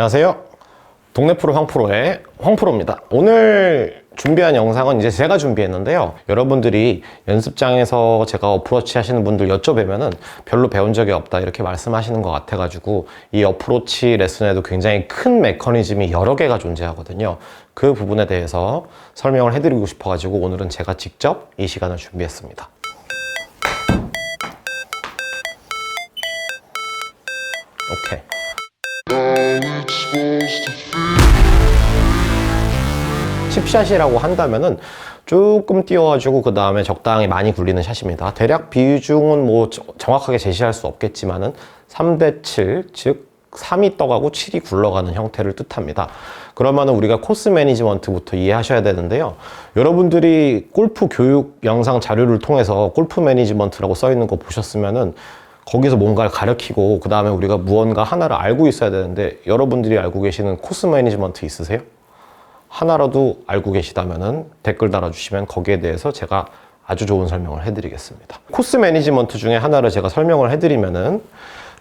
안녕하세요. 동네 프로 황프로의 황프로입니다. 오늘 준비한 영상은 이제 제가 준비했는데요. 여러분들이 연습장에서 제가 어프로치 하시는 분들 여쭤뵈면은 별로 배운 적이 없다 이렇게 말씀하시는 것 같아가지고 이 어프로치 레슨에도 굉장히 큰 메커니즘이 여러 개가 존재하거든요. 그 부분에 대해서 설명을 해드리고 싶어가지고 오늘은 제가 직접 이 시간을 준비했습니다. 오케이. 칩샷이라고 한다면은 조금 띄워가지고 그 다음에 적당히 많이 굴리는 샷입니다. 대략 비중은 뭐 정확하게 제시할 수 없겠지만은 3대7, 즉 3이 떠가고 7이 굴러가는 형태를 뜻합니다. 그러면은 우리가 코스 매니지먼트부터 이해하셔야 되는데요. 여러분들이 골프 교육 영상 자료를 통해서 골프 매니지먼트라고 써 있는 거 보셨으면은 거기서 뭔가를 가르치고 그 다음에 우리가 무언가 하나를 알고 있어야 되는데 여러분들이 알고 계시는 코스 매니지먼트 있으세요? 하나라도 알고 계시다면 댓글 달아주시면 거기에 대해서 제가 아주 좋은 설명을 해드리겠습니다. 코스 매니지먼트 중에 하나를 제가 설명을 해드리면은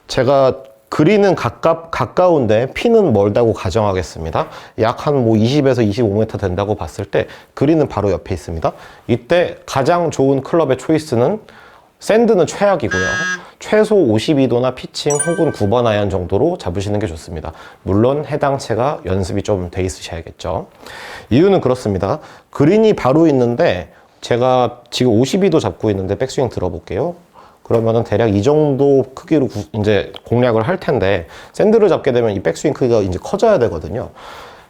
제가 그린은 가까운데 핀은 멀다고 가정하겠습니다. 약 한 뭐 20에서 25m 된다고 봤을 때 그린은 바로 옆에 있습니다. 이때 가장 좋은 클럽의 초이스는 샌드는 최악이고요. 최소 52도나 피칭 혹은 9번 아이언 정도로 잡으시는 게 좋습니다. 물론 해당 채가 연습이 좀 돼 있으셔야겠죠. 이유는 그렇습니다. 그린이 바로 있는데 제가 지금 52도 잡고 있는데 백스윙 들어볼게요. 그러면은 대략 이 정도 크기로 이제 공략을 할 텐데 샌드를 잡게 되면 이 백스윙 크기가 이제 커져야 되거든요.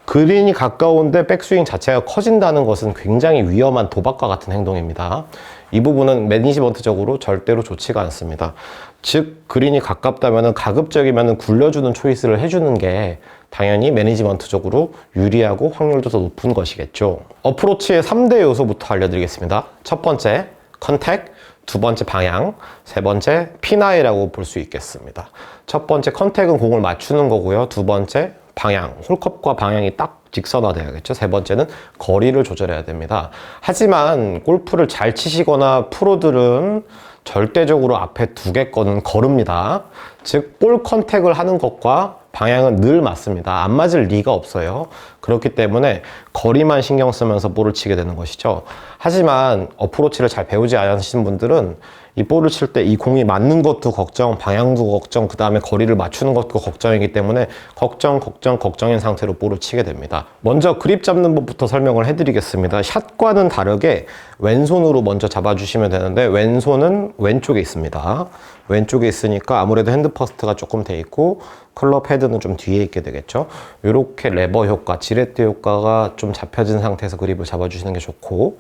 그린이 가까운데 백스윙 자체가 커진다는 것은 굉장히 위험한 도박과 같은 행동입니다. 이 부분은 매니지먼트적으로 절대로 좋지가 않습니다. 즉 그린이 가깝다면 가급적이면 굴려주는 초이스를 해주는 게 당연히 매니지먼트적으로 유리하고 확률도 더 높은 것이겠죠. 어프로치의 3대 요소부터 알려드리겠습니다. 첫 번째 컨택, 두 번째 방향, 세 번째 피나이라고 볼 수 있겠습니다. 첫 번째 컨택은 공을 맞추는 거고요. 두 번째 방향, 홀컵과 방향이 딱 직선화돼야겠죠. 세 번째는 거리를 조절해야 됩니다. 하지만 골프를 잘 치시거나 프로들은 절대적으로 앞에 두 개 거는 거릅니다. 즉 볼 컨택을 하는 것과 방향은 늘 맞습니다. 안 맞을 리가 없어요. 그렇기 때문에 거리만 신경 쓰면서 볼을 치게 되는 것이죠. 하지만 어프로치를 잘 배우지 않으신 분들은 이 볼을 칠 때 이 공이 맞는 것도 걱정, 방향도 걱정, 그 다음에 거리를 맞추는 것도 걱정이기 때문에 걱정인 상태로 볼을 치게 됩니다. 먼저 그립 잡는 법부터 설명을 해드리겠습니다. 샷과는 다르게 왼손으로 먼저 잡아주시면 되는데 왼손은 왼쪽에 있습니다. 왼쪽에 있으니까 아무래도 핸드 퍼스트가 조금 돼 있고 클럽 헤드는 좀 뒤에 있게 되겠죠. 이렇게 레버 효과, 지렛대 효과가 좀 잡혀진 상태에서 그립을 잡아주시는 게 좋고,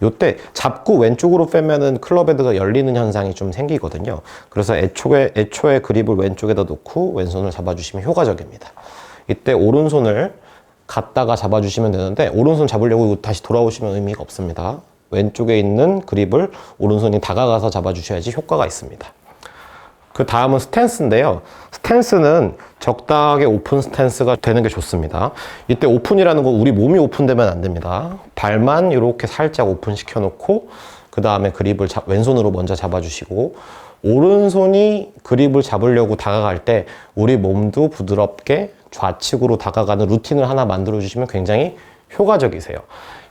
이때 잡고 왼쪽으로 빼면은 클럽 헤드가 열리는 현상이 좀 생기거든요. 그래서 애초에 그립을 왼쪽에다 놓고 왼손을 잡아주시면 효과적입니다. 이때 오른손을 갖다가 잡아주시면 되는데 오른손 잡으려고 다시 돌아오시면 의미가 없습니다. 왼쪽에 있는 그립을 오른손이 다가가서 잡아주셔야지 효과가 있습니다. 그 다음은 스탠스인데요. 스탠스는 적당하게 오픈 스탠스가 되는 게 좋습니다. 이때 오픈이라는 건 우리 몸이 오픈되면 안 됩니다. 발만 이렇게 살짝 오픈 시켜놓고 그 다음에 그립을 왼손으로 먼저 잡아주시고 오른손이 그립을 잡으려고 다가갈 때 우리 몸도 부드럽게 좌측으로 다가가는 루틴을 하나 만들어주시면 굉장히 효과적이세요.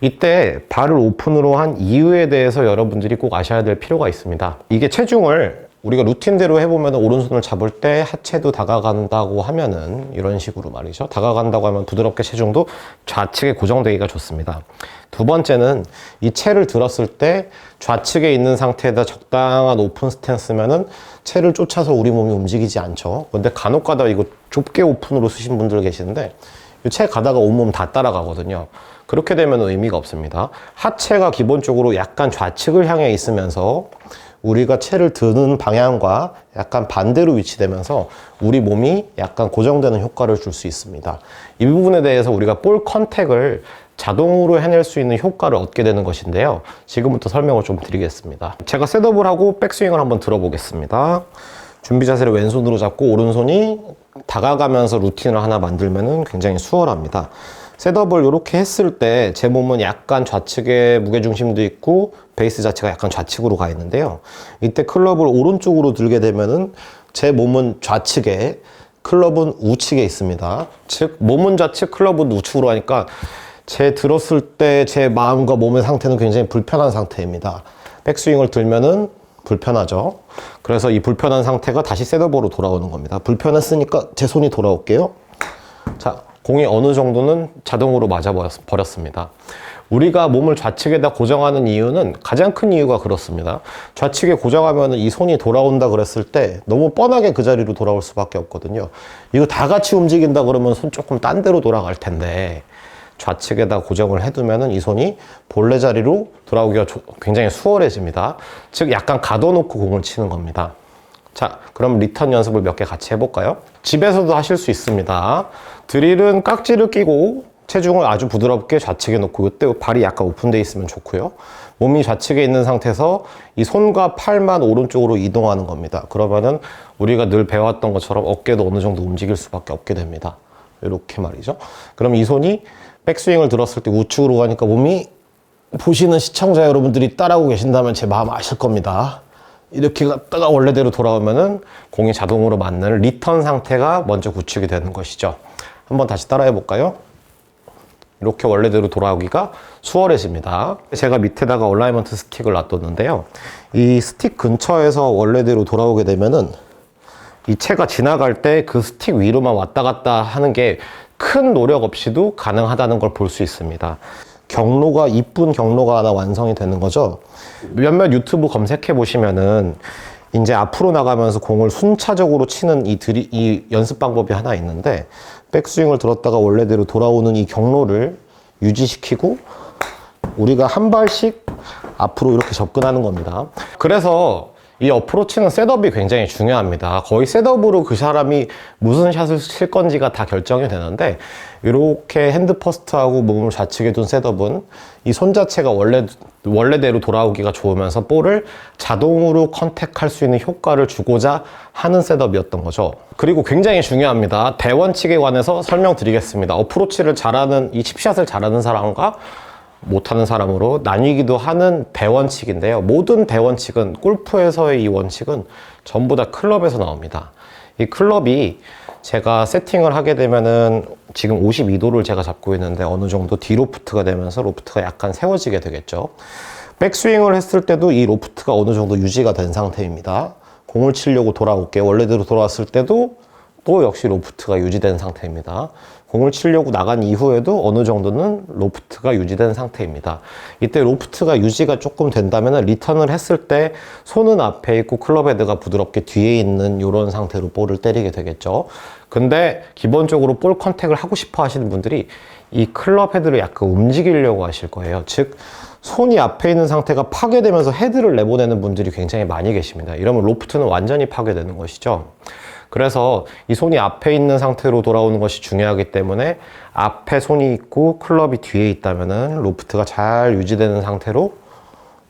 이때 발을 오픈으로 한 이유에 대해서 여러분들이 꼭 아셔야 될 필요가 있습니다. 이게 체중을 우리가 루틴대로 해보면 오른손을 잡을 때 하체도 다가간다고 하면은 이런 식으로 말이죠. 다가간다고 하면 부드럽게 체중도 좌측에 고정되기가 좋습니다. 두 번째는 이 채를 들었을 때 좌측에 있는 상태에다 적당한 오픈 스탠스면은 채를 쫓아서 우리 몸이 움직이지 않죠. 근데 간혹 가다 이거 좁게 오픈으로 쓰신 분들 계시는데 이 채 가다가 온몸 다 따라가거든요. 그렇게 되면 의미가 없습니다. 하체가 기본적으로 약간 좌측을 향해 있으면서 우리가 채를 드는 방향과 약간 반대로 위치되면서 우리 몸이 약간 고정되는 효과를 줄 수 있습니다. 이 부분에 대해서 우리가 볼 컨택을 자동으로 해낼 수 있는 효과를 얻게 되는 것인데요. 지금부터 설명을 좀 드리겠습니다. 제가 셋업을 하고 백스윙을 한번 들어보겠습니다. 준비 자세를 왼손으로 잡고 오른손이 다가가면서 루틴을 하나 만들면 굉장히 수월합니다. 셋업을 이렇게 했을 때 제 몸은 약간 좌측에 무게중심도 있고 베이스 자체가 약간 좌측으로 가 있는데요. 이때 클럽을 오른쪽으로 들게 되면은 제 몸은 좌측에 클럽은 우측에 있습니다. 즉 몸은 좌측, 클럽은 우측으로 하니까 제 들었을 때 제 마음과 몸의 상태는 굉장히 불편한 상태입니다. 백스윙을 들면은 불편하죠. 그래서 이 불편한 상태가 다시 셋업으로 돌아오는 겁니다. 불편했으니까 제 손이 돌아올게요. 자, 공이 어느 정도는 자동으로 맞아 버렸습니다. 우리가 몸을 좌측에다 고정하는 이유는 가장 큰 이유가 그렇습니다. 좌측에 고정하면 이 손이 돌아온다 그랬을 때 너무 뻔하게 그 자리로 돌아올 수밖에 없거든요. 이거 다 같이 움직인다 그러면 손 조금 딴 데로 돌아갈 텐데 좌측에다 고정을 해두면 이 손이 본래 자리로 돌아오기가 굉장히 수월해집니다. 즉 약간 가둬놓고 공을 치는 겁니다. 자, 그럼 리턴 연습을 몇 개 같이 해볼까요? 집에서도 하실 수 있습니다. 드릴은 깍지를 끼고 체중을 아주 부드럽게 좌측에 놓고, 이때 발이 약간 오픈되어 있으면 좋고요. 몸이 좌측에 있는 상태에서 이 손과 팔만 오른쪽으로 이동하는 겁니다. 그러면은 우리가 늘 배웠던 것처럼 어깨도 어느 정도 움직일 수밖에 없게 됩니다. 이렇게 말이죠. 그럼 이 손이 백스윙을 들었을 때 우측으로 가니까 몸이, 보시는 시청자 여러분들이 따라하고 계신다면 제 마음 아실 겁니다. 이렇게 갔다가 원래대로 돌아오면은 공이 자동으로 맞는 리턴 상태가 먼저 구축이 되는 것이죠. 한번 다시 따라해 볼까요? 이렇게 원래대로 돌아오기가 수월해집니다. 제가 밑에다가 얼라이먼트 스틱을 놔뒀는데요. 이 스틱 근처에서 원래대로 돌아오게 되면은 이 채가 지나갈 때 그 스틱 위로만 왔다 갔다 하는 게 큰 노력 없이도 가능하다는 걸 볼 수 있습니다. 경로가, 이쁜 경로가 하나 완성이 되는 거죠. 몇몇 유튜브 검색해 보시면은 이제 앞으로 나가면서 공을 순차적으로 치는 이 연습 방법이 하나 있는데, 백스윙을 들었다가 원래대로 돌아오는 이 경로를 유지시키고 우리가 한 발씩 앞으로 이렇게 접근하는 겁니다. 그래서 이 어프로치는 셋업이 굉장히 중요합니다. 거의 셋업으로 그 사람이 무슨 샷을 칠 건지가 다 결정이 되는데, 이렇게 핸드 퍼스트하고 몸을 좌측에 둔 셋업은 이 손 자체가 원래대로 돌아오기가 좋으면서 볼을 자동으로 컨택할 수 있는 효과를 주고자 하는 셋업이었던 거죠. 그리고 굉장히 중요합니다. 대원칙에 관해서 설명드리겠습니다. 어프로치를 잘하는, 이 칩샷을 잘하는 사람과 못하는 사람으로 나뉘기도 하는 대원칙인데요. 모든 대원칙은, 골프에서의 이 원칙은 전부 다 클럽에서 나옵니다. 이 클럽이 제가 세팅을 하게 되면은 지금 52도를 제가 잡고 있는데 어느 정도 디로프트가 되면서 로프트가 약간 세워지게 되겠죠. 백스윙을 했을 때도 이 로프트가 어느 정도 유지가 된 상태입니다. 공을 치려고 돌아올게요. 원래대로 돌아왔을 때도 또 역시 로프트가 유지된 상태입니다. 공을 치려고 나간 이후에도 어느 정도는 로프트가 유지된 상태입니다. 이때 로프트가 유지가 조금 된다면 리턴을 했을 때 손은 앞에 있고 클럽 헤드가 부드럽게 뒤에 있는 이런 상태로 볼을 때리게 되겠죠. 근데 기본적으로 볼 컨택을 하고 싶어 하시는 분들이 이 클럽 헤드를 약간 움직이려고 하실 거예요. 즉 손이 앞에 있는 상태가 파괴되면서 헤드를 내보내는 분들이 굉장히 많이 계십니다. 이러면 로프트는 완전히 파괴되는 것이죠. 그래서 이 손이 앞에 있는 상태로 돌아오는 것이 중요하기 때문에 앞에 손이 있고 클럽이 뒤에 있다면은 로프트가 잘 유지되는 상태로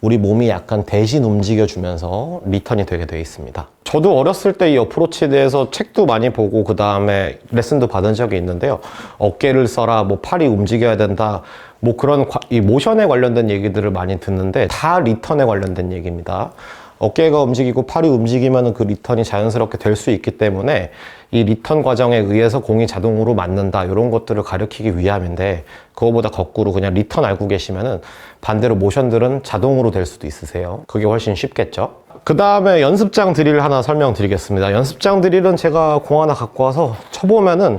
우리 몸이 약간 대신 움직여주면서 리턴이 되게 되어 있습니다. 저도 어렸을 때 이 어프로치에 대해서 책도 많이 보고 그 다음에 레슨도 받은 적이 있는데요. 어깨를 써라, 뭐 팔이 움직여야 된다, 뭐 그런 이 모션에 관련된 얘기들을 많이 듣는데 다 리턴에 관련된 얘기입니다. 어깨가 움직이고 팔이 움직이면 그 리턴이 자연스럽게 될 수 있기 때문에 이 리턴 과정에 의해서 공이 자동으로 맞는다, 이런 것들을 가르치기 위함인데, 그거보다 거꾸로 그냥 리턴 알고 계시면은 반대로 모션들은 자동으로 될 수도 있으세요. 그게 훨씬 쉽겠죠. 그 다음에 연습장 드릴 하나 설명드리겠습니다. 연습장 드릴은 제가 공 하나 갖고 와서 쳐보면은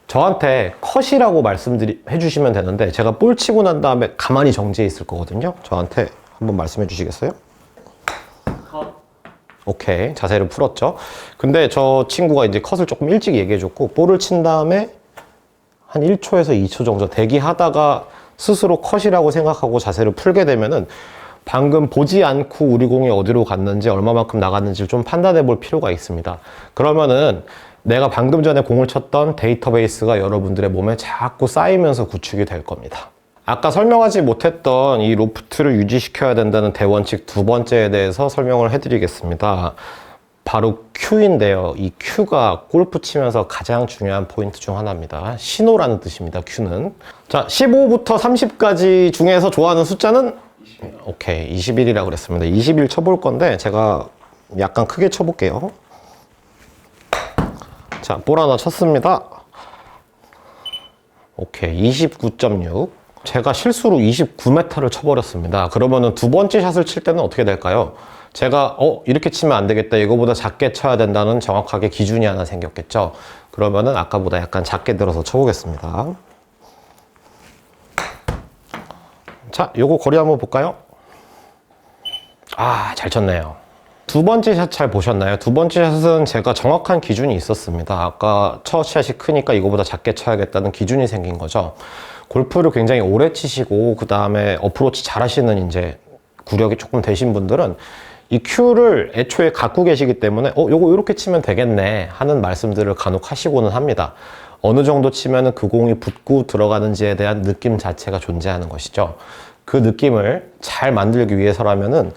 저한테 컷이라고 말씀해 주시면 되는데, 제가 볼 치고 난 다음에 가만히 정지해 있을 거거든요. 저한테 한번 말씀해 주시겠어요? 오케이, 자세를 풀었죠. 근데 저 친구가 이제 컷을 조금 일찍 얘기해줬고, 볼을 친 다음에 한 1초에서 2초 정도 대기하다가 스스로 컷이라고 생각하고 자세를 풀게 되면은 방금 보지 않고 우리 공이 어디로 갔는지, 얼마만큼 나갔는지를 좀 판단해 볼 필요가 있습니다. 그러면은 내가 방금 전에 공을 쳤던 데이터베이스가 여러분들의 몸에 자꾸 쌓이면서 구축이 될 겁니다. 아까 설명하지 못했던 이 로프트를 유지시켜야 된다는 대원칙 두 번째에 대해서 설명을 해드리겠습니다. 바로 큐인데요. 이 큐가 골프 치면서 가장 중요한 포인트 중 하나입니다. 신호라는 뜻입니다. 큐는. 자, 15부터 30까지 중에서 좋아하는 숫자는? 오케이, 21이라고 그랬습니다. 21 쳐볼 건데 제가 약간 크게 쳐볼게요. 자, 볼 하나 쳤습니다. 오케이, 29.6. 제가 실수로 29m를 쳐버렸습니다. 그러면은 두 번째 샷을 칠 때는 어떻게 될까요? 제가 이렇게 치면 안 되겠다, 이거보다 작게 쳐야 된다는 정확하게 기준이 하나 생겼겠죠. 그러면은 아까보다 약간 작게 들어서 쳐보겠습니다. 자, 요거 거리 한번 볼까요? 아, 잘 쳤네요. 두 번째 샷 잘 보셨나요? 두 번째 샷은 제가 정확한 기준이 있었습니다. 아까 첫 샷이 크니까 이거보다 작게 쳐야겠다는 기준이 생긴 거죠. 골프를 굉장히 오래 치시고 그 다음에 어프로치 잘 하시는 이제 구력이 조금 되신 분들은 이 큐를 애초에 갖고 계시기 때문에 요거 이렇게 치면 되겠네 하는 말씀들을 간혹 하시고는 합니다. 어느 정도 치면은 그 공이 붙고 들어가는지에 대한 느낌 자체가 존재하는 것이죠. 그 느낌을 잘 만들기 위해서라면은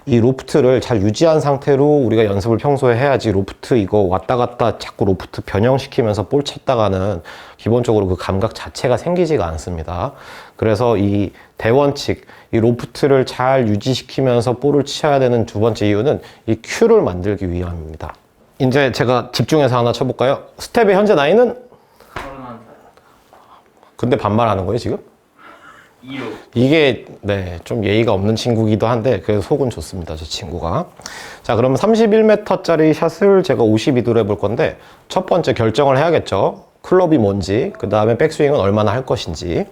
이 로프트를 잘 유지한 상태로 우리가 연습을 평소에 해야지, 로프트 이거 왔다 갔다 자꾸 로프트 변형시키면서 볼 쳤다가는 기본적으로 그 감각 자체가 생기지가 않습니다. 그래서 이 대원칙, 이 로프트를 잘 유지시키면서 볼을 쳐야 되는 두 번째 이유는 이 큐를 만들기 위함입니다. 이제 제가 집중해서 하나 쳐볼까요? 스텝의 현재 나이는? 31살. 근데 반말하는 거예요 지금? 2호. 이게 좀 예의가 없는 친구기도 한데 그래도 속은 좋습니다, 저 친구가. 자, 그럼 31m짜리 샷을 제가 52도로 해볼 건데 첫 번째 결정을 해야겠죠. 클럽이 뭔지, 그 다음에 백스윙은 얼마나 할 것인지.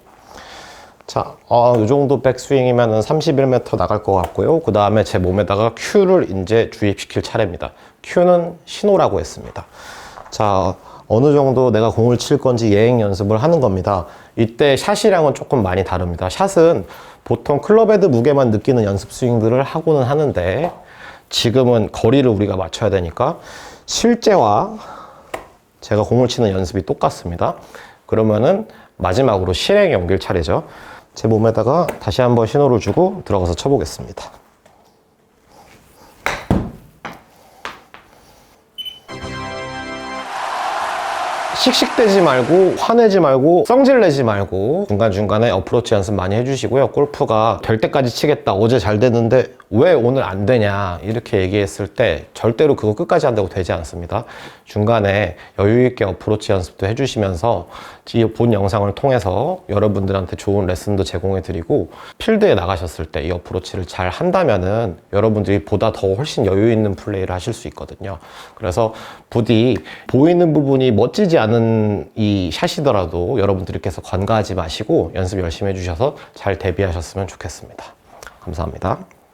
자, 이 정도 백스윙이면 31m 나갈 것 같고요. 그 다음에 제 몸에다가 큐를 이제 주입시킬 차례입니다. 큐는 신호라고 했습니다. 자, 어느 정도 내가 공을 칠 건지 예행 연습을 하는 겁니다. 이때 샷이랑은 조금 많이 다릅니다. 샷은 보통 클럽헤드 무게만 느끼는 연습 스윙들을 하고는 하는데 지금은 거리를 우리가 맞춰야 되니까 실제와 제가 공을 치는 연습이 똑같습니다. 그러면은 마지막으로 실행에 옮길 차례죠. 제 몸에다가 다시 한번 신호를 주고 들어가서 쳐보겠습니다. 씩씩대지 말고 화내지 말고 성질내지 말고 중간중간에 어프로치 연습 많이 해주시고요. 골프가 될 때까지 치겠다, 어제 잘 됐는데 왜 오늘 안 되냐 이렇게 얘기했을 때 절대로 그거 끝까지 한다고 되지 않습니다. 중간에 여유있게 어프로치 연습도 해주시면서 이 본 영상을 통해서 여러분들한테 좋은 레슨도 제공해 드리고 필드에 나가셨을 때 이 어프로치를 잘 한다면은 여러분들이 보다 더 훨씬 여유 있는 플레이를 하실 수 있거든요. 그래서 부디 보이는 부분이 멋지지 않은 이 샷이더라도 여러분들께서 관가하지 마시고 연습 열심히 해주셔서 잘 대비하셨으면 좋겠습니다. 감사합니다.